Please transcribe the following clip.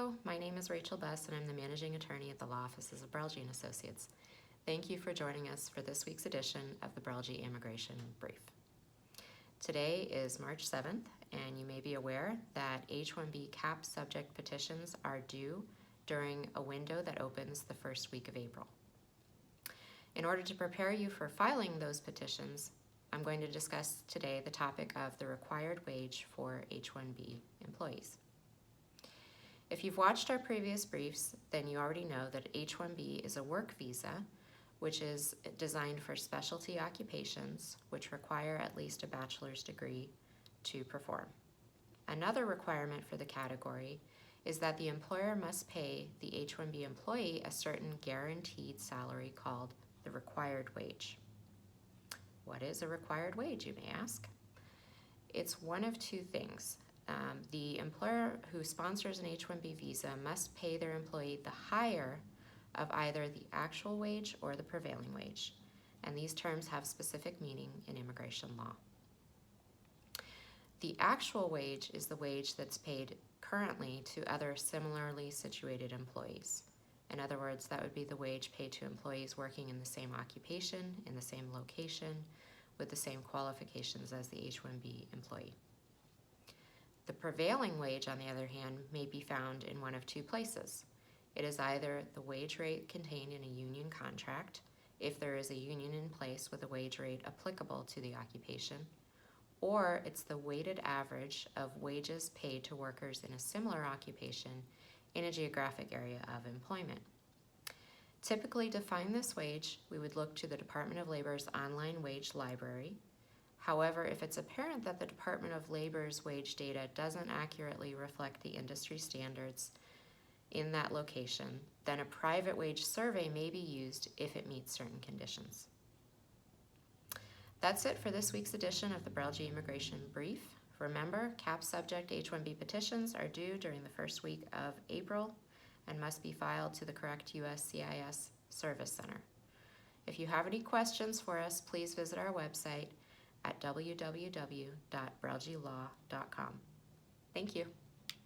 Hello, my name is Rachel Bess and I'm the Managing Attorney at the Law Offices of Brelje & Associates. Thank you for joining us for this week's edition of the Brelje Immigration Brief. Today is March 7th, and you may be aware that H-1B CAP subject petitions are due during a window that opens the first week of April. In order to prepare you for filing those petitions, I'm going to discuss today the topic of the required wage for H-1B employees. If you've watched our previous briefs, then you already know that H-1B is a work visa, which is designed for specialty occupations, which require at least a bachelor's degree to perform. Another requirement for the category is that the employer must pay the H-1B employee a certain guaranteed salary called the required wage. What is a required wage, you may ask? It's one of two things. The employer who sponsors an H-1B visa must pay their employee the higher of either the actual wage or the prevailing wage, and these terms have specific meaning in immigration law. The actual wage is the wage that's paid currently to other similarly situated employees. In other words, that would be the wage paid to employees working in the same occupation, in the same location, with the same qualifications as the H-1B employee. The prevailing wage, on the other hand, may be found in one of two places. It is either the wage rate contained in a union contract, if there is a union in place with a wage rate applicable to the occupation, or it's the weighted average of wages paid to workers in a similar occupation in a geographic area of employment. Typically, to find this wage, we would look to the Department of Labor's online wage library. However, if it's apparent that the Department of Labor's wage data doesn't accurately reflect the industry standards in that location, then a private wage survey may be used if it meets certain conditions. That's it for this week's edition of the Brelje Immigration Brief. Remember, CAP subject H-1B petitions are due during the first week of April and must be filed to the correct USCIS Service Center. If you have any questions for us, please visit our website at www.brelgelaw.com. Thank you.